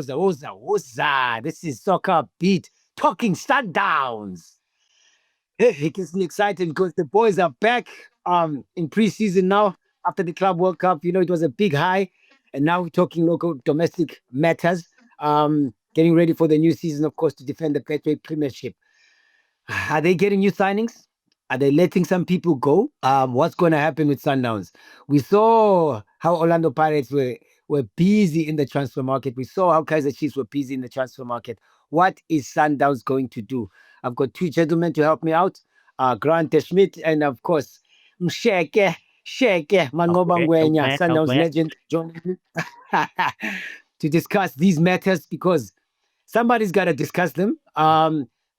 woza. This is SoccerBeat, Talking Sundowns. It gets me excited because the boys are back in preseason now after the Club World Cup. You know, it was a big high, and now we're talking local domestic matters. Getting ready for the new season, of course, to defend the Betway Premiership. Are they getting new signings? Are they letting some people go? What's going to happen with Sundowns? We saw how Orlando Pirates were busy in the transfer market. We saw how Kaizer Chiefs were busy in the transfer market. What is Sundowns going to do? I've got two gentlemen to help me out. Grant Schmidt and, of course, Msheke, Mangoba Ngwenya, Sundowns legend, joining me to discuss these matters because somebody's got to discuss them.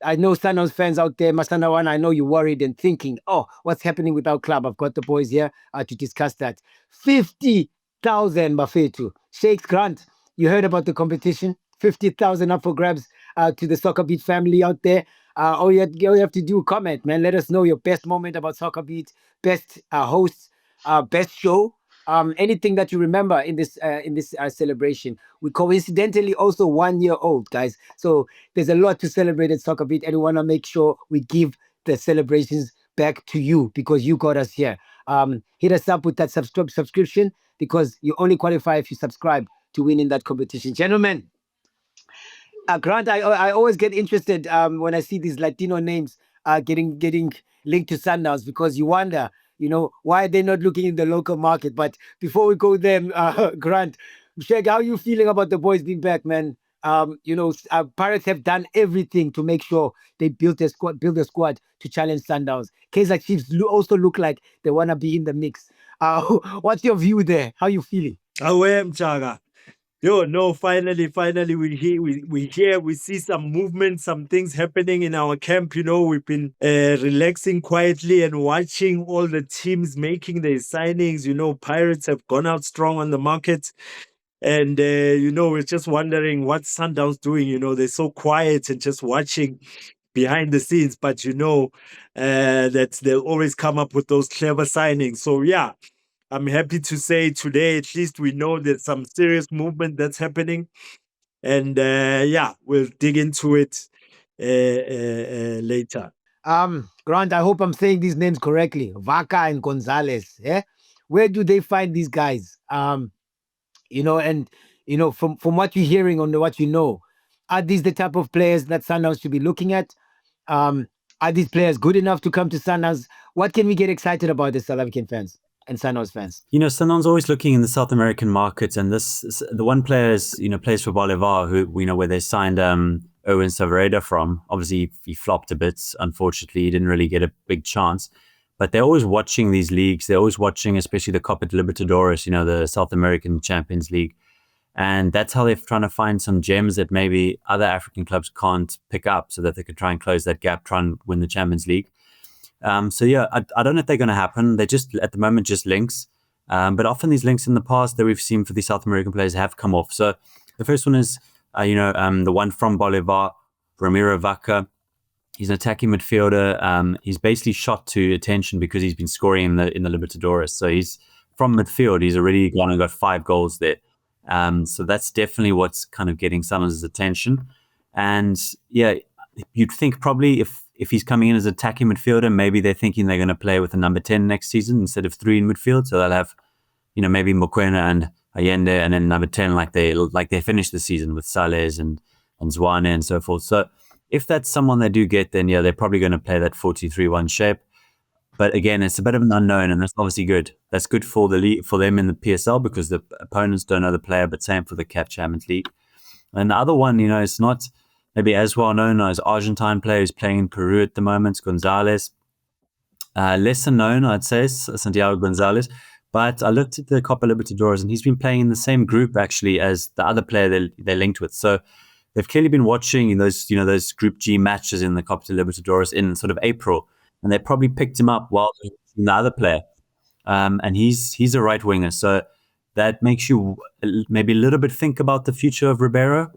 I know Sundowns fans out there, Masana One, I know you're worried and thinking, oh, what's happening with our club? I've got the boys here to discuss that. 50,000 Mafetu. Shakes Grant, you heard about the competition. 50,000 up for grabs to the SoccerBeat family out there. All you have to do, comment, man. Let us know your best moment about SoccerBeat, best host, best show. Anything that you remember in this celebration. We coincidentally also 1 year old, guys. So there's a lot to celebrate at SoccerBeat, and we want to make sure we give the celebrations back to you because you got us here. Hit us up with that subscription because you only qualify if you subscribe to win in that competition. Gentlemen, Grant, I always get interested when I see these Latino names getting linked to Sundowns because you wonder, why are they not looking in the local market? But before we go there, Grant, Shag, how are you feeling about the boys being back, man? Pirates have done everything to make sure they build a squad to challenge Sundowns. Kaizer Chiefs also look like they want to be in the mix. What's your view there? How are you feeling? Umjaka. No, finally, we see some movement, some things happening in our camp. We've been relaxing quietly and watching all the teams making their signings. Pirates have gone out strong on the market. And, we're just wondering what Sundowns doing. They're so quiet and just watching behind the scenes. But, that they'll always come up with those clever signings. So, yeah. I'm happy to say today, at least we know there's some serious movement that's happening. And we'll dig into it later. Grant, I hope I'm saying these names correctly. Vaca and Gonzalez. Yeah? Where do they find these guys? From what you're hearing on what you know, are these the type of players that Sundowns should be looking at? Are these players good enough to come to Sundowns? What can we get excited about as South African fans and Sundowns fans? Sundowns always looking in the South American markets, and the one player is, plays for Bolivar, who where they signed Owen Savareda from. Obviously, he flopped a bit. Unfortunately, he didn't really get a big chance. But they're always watching these leagues. They're always watching, especially the Copa Libertadores, the South American Champions League. And that's how they're trying to find some gems that maybe other African clubs can't pick up so that they could try and close that gap, try and win the Champions League. I don't know if they're going to happen. They're just, at the moment, just links. But often these links in the past that we've seen for the South American players have come off. So the first one is, the one from Bolivar, Ramiro Vaca. He's an attacking midfielder. He's basically shot to attention because he's been scoring in the Libertadores. So he's from midfield. He's already gone and got 5 goals there. So that's definitely what's kind of getting Sundowns' attention. And yeah, you'd think probably if he's coming in as attacking midfielder, maybe they're thinking they're going to play with a number 10 next season instead of 3 in midfield. So they'll have, maybe Mokoena and Allende and then number 10 like they finished the season with Sales and Zwane and so forth. So if that's someone they do get, then yeah, they're probably going to play that 4-2-3-1 shape. But again, it's a bit of an unknown, and that's obviously good. That's good for them in the PSL because the opponents don't know the player, but same for the CAF Champions League. And the other one, it's not maybe as well known as Argentine player who's playing in Peru at the moment, Gonzalez. Lesser known, I'd say, Santiago Gonzalez. But I looked at the Copa Libertadores, and he's been playing in the same group actually as the other player they're linked with. So they've clearly been watching those Group G matches in the Copa Libertadores in sort of April, and they probably picked him up while the other player. And he's a right winger, so that makes you maybe a little bit think about the future of Ribero,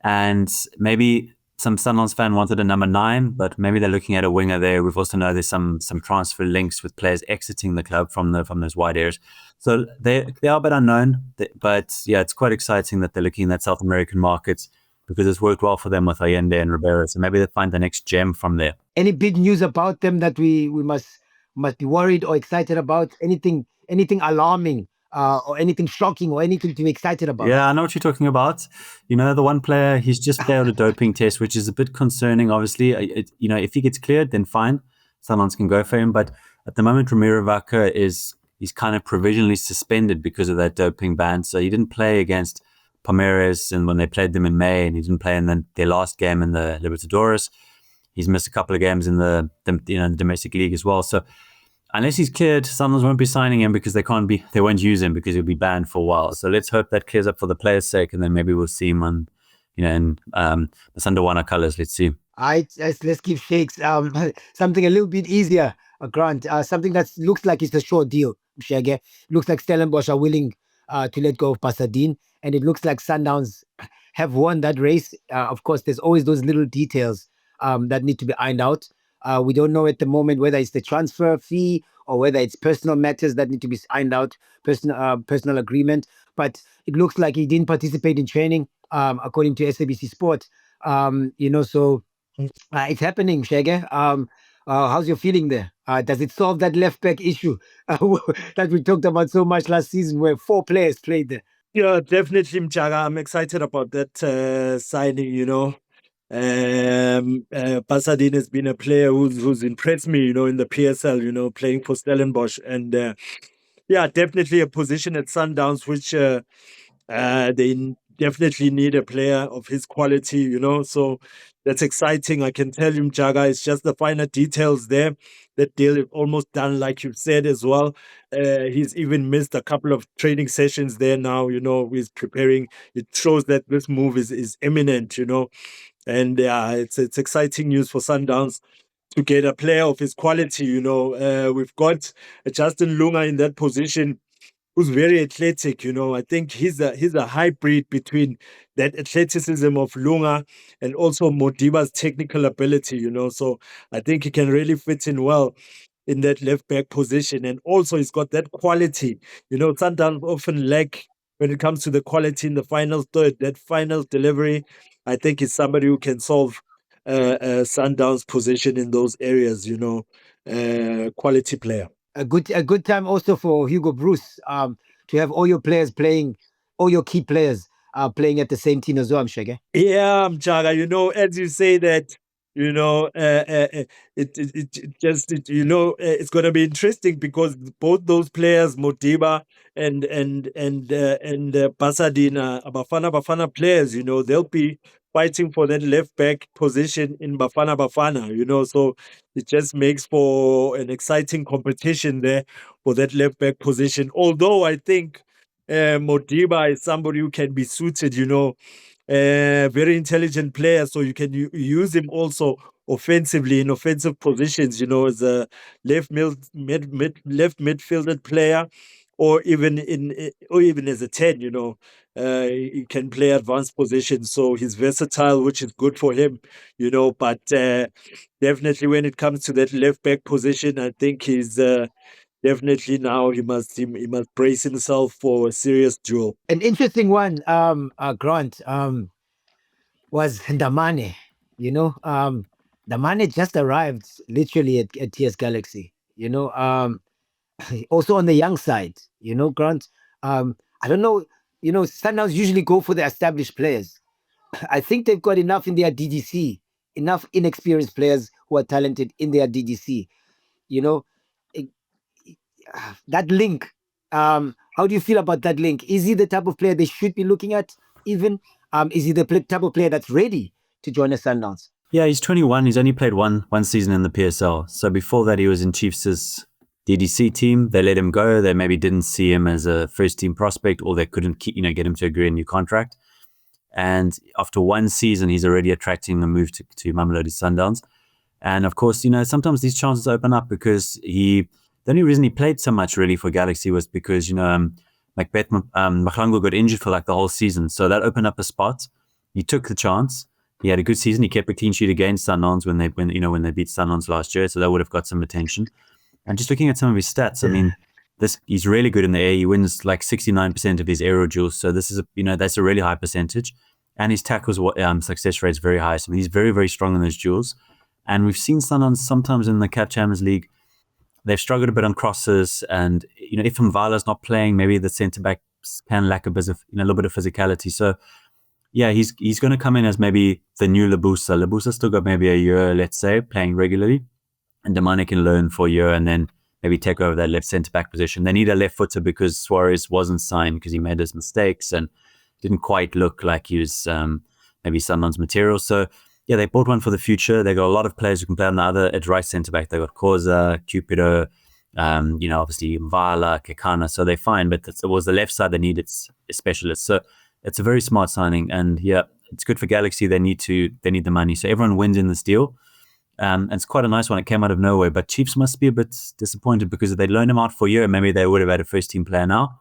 and maybe some Sundowns fan wanted a number 9, but maybe they're looking at a winger there. We've also know there's some transfer links with players exiting the club from those wide areas. So they are a bit unknown, but yeah, it's quite exciting that they're looking at that South American markets because it's worked well for them with Allende and Ribeiro. So maybe they'll find the next gem from there. Any big news about them that we must be worried or excited about? Anything alarming or anything shocking or anything to be excited about? Yeah, I know what you're talking about. The one player, he's just failed a doping test, which is a bit concerning, obviously. If he gets cleared, then fine. Someone can go for him. But at the moment, Umjaka he's kind of provisionally suspended because of that doping ban. So he didn't play against Palmeiras and when they played them in May, and he didn't play in their last game in the Libertadores. He's missed a couple of games in the domestic league as well. So unless he's cleared, Sundowns won't be signing him because they won't use him because he'll be banned for a while. So let's hope that clears up for the player's sake, and then maybe we'll see him on, in the Sundawana colours. Let's see. Let's give Shakes something a little bit easier, Grant. Something that looks like it's a short deal. Shege. Looks like Stellenbosch are willing to let go of Basadien, and it looks like Sundowns have won that race. Of course, there's always those little details that need to be ironed out. We don't know at the moment whether it's the transfer fee or whether it's personal matters that need to be ironed out, personal agreement. But it looks like he didn't participate in training, according to SABC Sport. So it's happening, Shege. How's your feeling there? Does it solve that left back issue that we talked about so much last season, where 4 players played there? Yeah, definitely, Umjaka. I'm excited about that signing. Basadien has been a player who's impressed me, in the PSL, playing for Stellenbosch. And definitely a position at Sundowns, which they definitely need a player of his quality, So that's exciting. I can tell you, Umjaka, it's just the finer details there. That deal is almost done, like you said as well. He's even missed a couple of training sessions there now, he's preparing. It shows that this move is imminent, And it's exciting news for Sundowns to get a player of his quality. We've got Justin Lunga in that position, who's very athletic. I think he's a hybrid between that athleticism of Lunga and also Modiba's technical ability. So I think he can really fit in well in that left back position, and also he's got that quality. Sundowns often lack when it comes to the quality in the final third, that final delivery. I think he's somebody who can solve Sundowns' position in those areas. Quality player. A good time also for Hugo Bruce to have all your players playing, all your key players playing at the same team as well, Shege. Yeah, Umjaka, as you say that, it's going to be interesting because both those players, Modiba and Basadien, are Bafana players. They'll be fighting for that left back position in Bafana. So it just makes for an exciting competition there for that left back position. Although I think Modiba is somebody who can be suited, very intelligent player, so you can use him also offensively in offensive positions, as a left midfielder player, or even as a 10, he can play advanced positions, so he's versatile, which is good for him, but definitely when it comes to that left back position, I think he's definitely now he must brace himself for a serious duel. An interesting one, Grant, was Ndamane. Ndamane just arrived literally at TS Galaxy. Also on the young side, Grant. I don't know. Sundowns usually go for the established players. I think they've got enough in their DDC, enough inexperienced players who are talented in their DDC. That link. How do you feel about that link? Is he the type of player they should be looking at? Even is he the type of player that's ready to join the Sundowns? Yeah, he's 21. He's only played one season in the PSL. So before that, he was in Chiefs' DDC team. They let him go. They maybe didn't see him as a first team prospect, or they couldn't get him to agree a new contract. And after one season, he's already attracting a move to Mamelodi Sundowns. And of course, sometimes these chances open up because the only reason he played so much really for Galaxy was because, Macbeth Mahlangu got injured for like the whole season. So that opened up a spot. He took the chance he had a good season. He kept a clean sheet against Sundowns when they beat Sundowns last year, so that would have got some attention. And just looking at some of his stats, I mean, he's really good in the air. He wins like 69% of his aerial duels, so this is that's a really high percentage. And his tackles success rate is very high, so he's very, very strong in those duels. And we've seen Sundowns sometimes in the CAF Champions League, they've struggled a bit on crosses, and if Mvala's not playing, maybe the centre backs can lack a little bit of physicality. So yeah, he's going to come in as maybe the new Labusa. Labusa still got maybe a year, let's say, playing regularly, and Ndamane can learn for a year and then maybe take over that left centre back position. They need a left footer because Suarez wasn't signed because he made his mistakes and didn't quite look like he was maybe Sundowns material. So yeah, they bought one for the future. They got a lot of players who can play on the other at right centre back. They got Koza, Cupido, obviously Mvala, Kekana. So they're fine, but it was the left side they needed a specialist. So it's a very smart signing, and yeah, it's good for Galaxy. They need the money, so everyone wins in this deal. And it's quite a nice one. It came out of nowhere, but Chiefs must be a bit disappointed because if they'd loaned him out for a year, maybe they would have had a first team player now.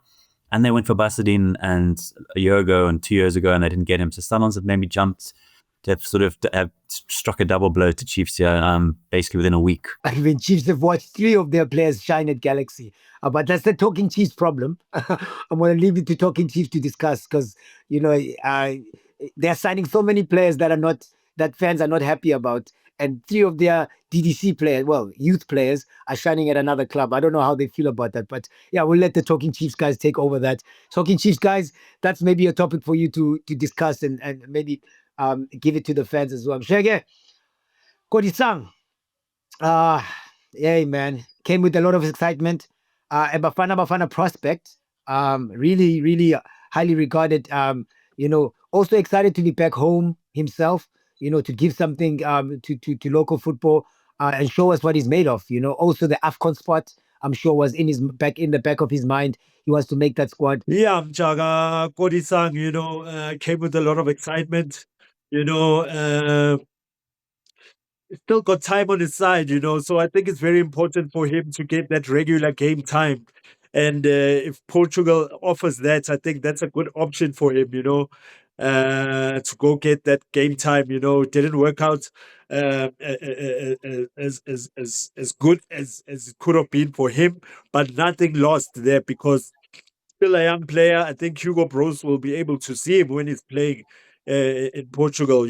And they went for Basadien and a year ago and 2 years ago, and they didn't get him. So Sundowns have maybe jumped to have sort of have struck a double blow to Chiefs here, basically within a week. I mean, Chiefs have watched 3 of their players shine at Galaxy, but that's the Talking Chiefs problem. I'm going to leave it to Talking Chiefs to discuss because they're signing so many players that fans are not happy about, and 3 of their DDC players, well, youth players, are shining at another club. I don't know how they feel about that, but yeah, we'll let the Talking Chiefs guys take over that. Talking Chiefs guys, that's maybe a topic for you to discuss and maybe give it to the fans as well. Shege, Kodisang, yeah, man, came with a lot of excitement. A Bafana prospect, really, really highly regarded. Also excited to be back home himself. To give something to local football and show us what he's made of. Also the AFCON spot, I'm sure, was in the back of his mind. He wants to make that squad. Yeah, Umjaka, Kodisang, came with a lot of excitement. Still got time on his side, so I think it's very important for him to get that regular game time. And if Portugal offers that, I think that's a good option for him, to go get that game time. It didn't work out as good as it could have been for him, but nothing lost there because still a young player. I think Hugo Bros will be able to see him when he's playing in Portugal.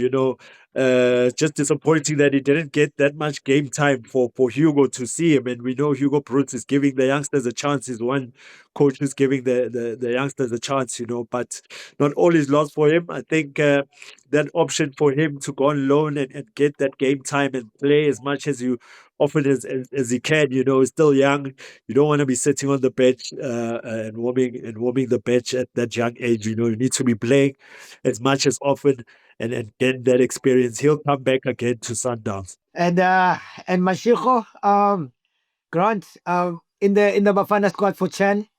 Just disappointing that he didn't get that much game time for Hugo to see him. And we know Hugo Bruce is giving the youngsters a chance. He's one coach who's giving the youngsters a chance, but not all is lost for him. I think that option for him to go on loan and get that game time and play as much as you often as he can, he's still young. You don't want to be sitting on the bench and warming the bench at that young age. You need to be playing as much as often and get that experience. He'll come back again to Sundowns. And Mashiko, Grant, in the Bafana squad for Chan,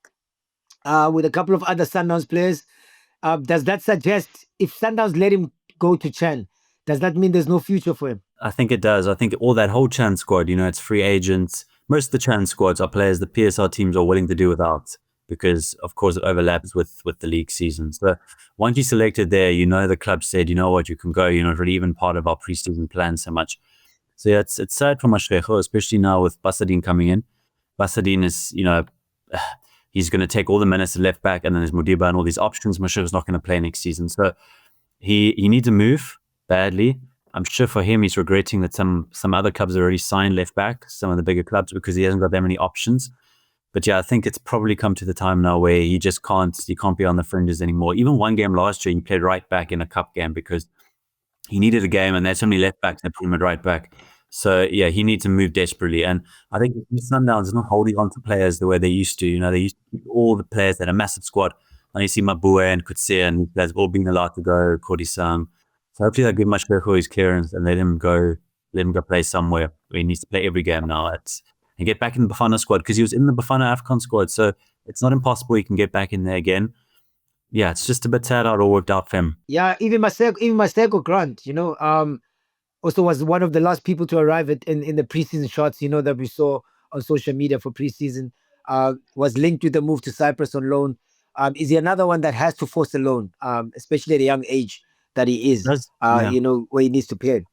with a couple of other Sundowns players. Does that suggest if Sundowns let him go to Chan, does that mean there's no future for him? I think it does. I think all that whole Chan squad, it's free agents. Most of the Chan squads are players the PSR teams are willing to do without because, of course, it overlaps with the league season. So once you selected there, the club said, you know what, you can go. You're not really even part of our preseason plan so much. So yeah, it's sad for Mashrejo, especially now with Basadien coming in. Basadien is, he's going to take all the minutes at left back, and then there's Modiba and all these options. Mashrejo's not going to play next season. So he needs a move badly. I'm sure for him, he's regretting that some other clubs have already signed left back, some of the bigger clubs, because he hasn't got that many options. But yeah, I think it's probably come to the time now where he can't be on the fringes anymore. Even one game last year, he played right back in a cup game because he needed a game and there's so many left backs that put him at right back. So yeah, he needs to move desperately. And I think Sundowns is not holding on to players the way they used to. They used to keep all the players that are a massive squad. And you see Mabue and Kutsia and they've all been allowed to go, Kodisang. So hopefully they'll give Mashrejo his clearance and let him go play somewhere where he needs to play every game now. And get back in the Bafana squad because he was in the Bafana AFCON squad. So it's not impossible he can get back in there again. Yeah, it's just a bit sad how it all worked out for him. Yeah, even Maseko Grant, also was one of the last people to arrive in the preseason shots, that we saw on social media for preseason, was linked with the move to Cyprus on loan. Is he another one that has to force a loan, especially at a young age, that he is, Does- yeah. where he needs to play.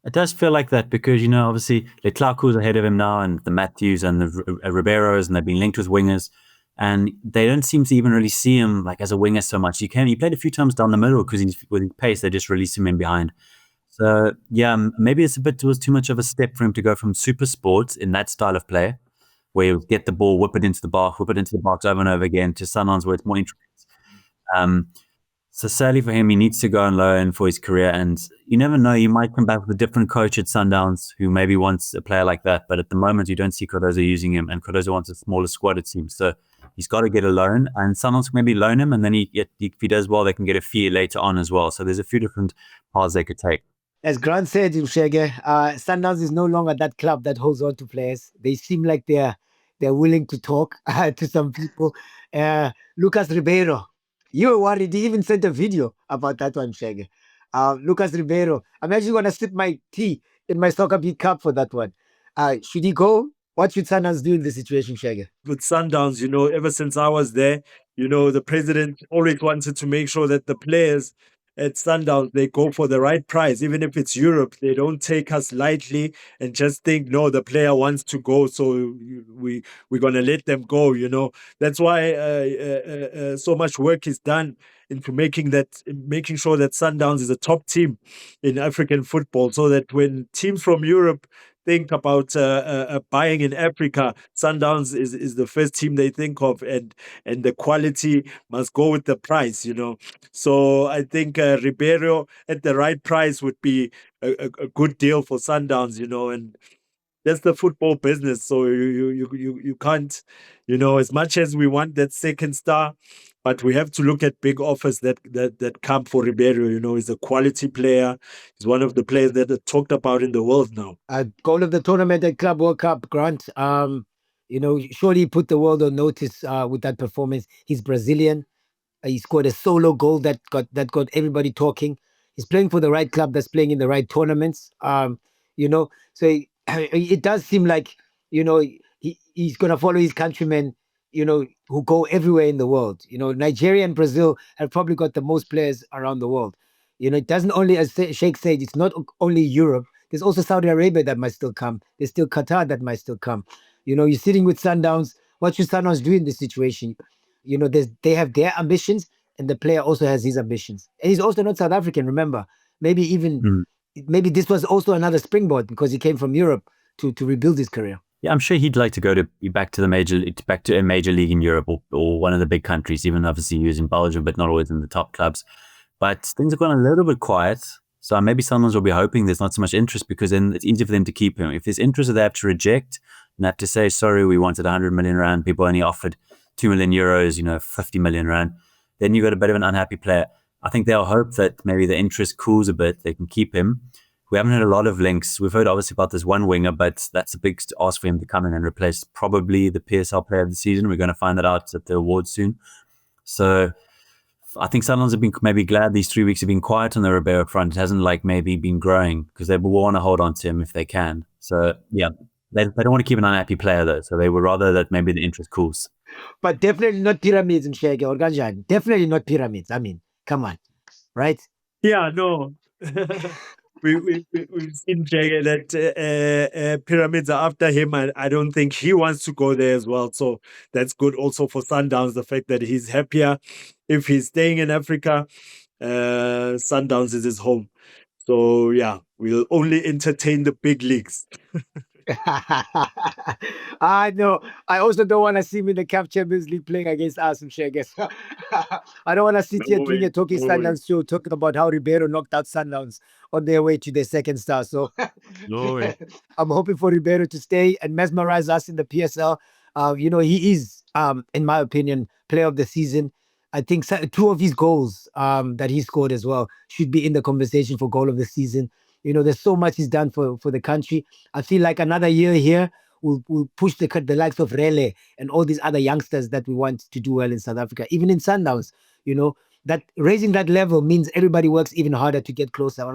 It does feel like that because, obviously, Leclerc's ahead of him now, and the Matthews and the Riberos, and they've been linked with wingers. And they don't seem to even really see him like as a winger so much. He played a few times down the middle because with his pace, they just release him in behind. So, yeah, maybe it was too much of a step for him to go from super sports in that style of play, where you get the ball, whip it into the box over and over again, to Sundowns where it's more intricate. So sadly for him, he needs to go on loan for his career, and you never know, you might come back with a different coach at Sundowns who maybe wants a player like that. But at the moment, you don't see Cardozo using him, and Cardozo wants a smaller squad, it seems. So he's got to get a loan, and Sundowns can maybe loan him, and then if he does well, they can get a fee later on as well. So there's a few different paths they could take. As Grant said, Umjaka, Sundowns is no longer that club that holds on to players. They seem like they're willing to talk to some people. Lucas Ribeiro, you were worried. He even sent a video about that one, Shaggy. Lucas Ribeiro, I'm actually going to sip my tea in my SoccerBeat cup for that one. Should he go? What should Sundowns do in this situation, Shaggy? With Sundowns, ever since I was there, the president always wanted to make sure that the players at Sundowns, they go for the right price. Even if it's Europe, they don't take us lightly and just think, no, the player wants to go, so we're going to let them go, That's why so much work is done into making sure that Sundowns is a top team in African football, so that when teams from Europe think about buying in Africa, Sundowns is the first team they think of, and the quality must go with the price, So I think Ribeiro at the right price would be a good deal for Sundowns, and that's the football business. So you can't, as much as we want that second star, but we have to look at big offers that come for Ribeiro. He's a quality player. He's one of the players that are talked about in the world now. Goal of the tournament at Club World Cup, Grant. Surely he put the world on notice with that performance. He's Brazilian. He scored a solo goal that got everybody talking. He's playing for the right club that's playing in the right tournaments. So it does seem like he's going to follow his countrymen, who go everywhere in the world. Nigeria and Brazil have probably got the most players around the world. It doesn't only, as Sheikh said, it's not only Europe. There's also Saudi Arabia that might still come. There's still Qatar that might still come. You're sitting with Sundowns. What should Sundowns do in this situation? They have their ambitions, and the player also has his ambitions. And he's also not South African, remember. Maybe this was also another springboard because he came from Europe to rebuild his career. Yeah, I'm sure he'd like to go back to a major league in Europe, or one of the big countries, even obviously he was in Belgium, but not always in the top clubs. But things have gone a little bit quiet. So maybe Sundowns will be hoping there's not so much interest, because then it's easier for them to keep him. If there's interest, they have to reject and have to say, sorry, we wanted 100 million rand. People only offered 2 million euros, 50 million rand. Then you've got a bit of an unhappy player. I think they'll hope that maybe the interest cools a bit. They can keep him. We haven't had a lot of links. We've heard obviously about this one winger, but that's a big ask for him to come in and replace probably the PSL player of the season. We're going to find that out at the awards soon. So I think Sundowns have been maybe glad these 3 weeks have been quiet on the Ribeiro front. It hasn't maybe been growing, because they will want to hold on to him if they can. So yeah, they don't want to keep an unhappy player though. So they would rather that maybe the interest cools. But definitely not pyramids in Shege or Ganjan. Definitely not pyramids. I mean, come on, right? Yeah, no. We've seen Jay that pyramids are after him, and I don't think he wants to go there as well. So that's good also for Sundowns, the fact that he's happier if he's staying in Africa. Sundowns is his home. So yeah, we'll only entertain the big leagues. I know. I also don't want to see him in the CAF Champions League playing against us, Shege. I don't want to sit here doing a Talking Sundowns show talking about how Ribeiro knocked out Sundowns on their way to their second star. So I'm hoping for Ribeiro to stay and mesmerize us in the PSL. He is, in my opinion, player of the season. I think 2 of his goals that he scored as well should be in the conversation for goal of the season. There's so much he's done for the country. I feel like another year here will push the likes of Rele and all these other youngsters that we want to do well in South Africa, even in Sundowns. That raising that level means everybody works even harder to get closer.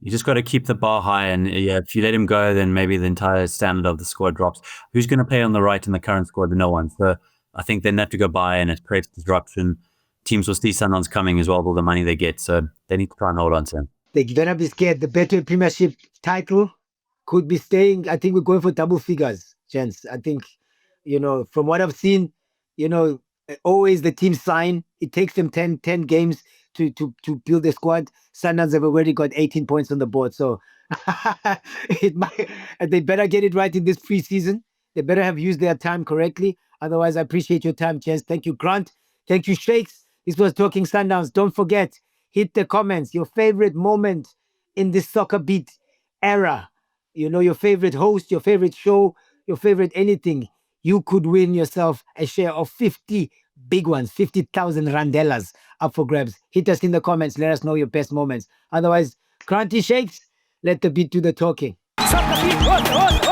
You just got to keep the bar high, and if you let him go, then maybe the entire standard of the squad drops. Who's going to play on the right in the current squad? No one. So I think they have to go by, and it creates disruption. teams will see Sundowns coming as well with all the money they get. So they need to try and hold on to him. They better be scared. The Betway Premiership title could be staying. I think we're going for double figures, gents. I think, from what I've seen, always the team sign. It takes them 10 games to build a squad. Sundowns have already got 18 points on the board. So they better get it right in this preseason. They better have used their time correctly. Otherwise, I appreciate your time, gents. Thank you, Grant. Thank you, Shakes. This was Talking Sundowns. Don't forget, hit the comments, your favorite moment in this SoccerBeat era. Your favorite host, your favorite show, your favorite anything. You could win yourself a share of 50 big ones, 50,000 randellas up for grabs. Hit us in the comments. Let us know your best moments. Otherwise, Granty Shakes, let the beat do the talking. SoccerBeat,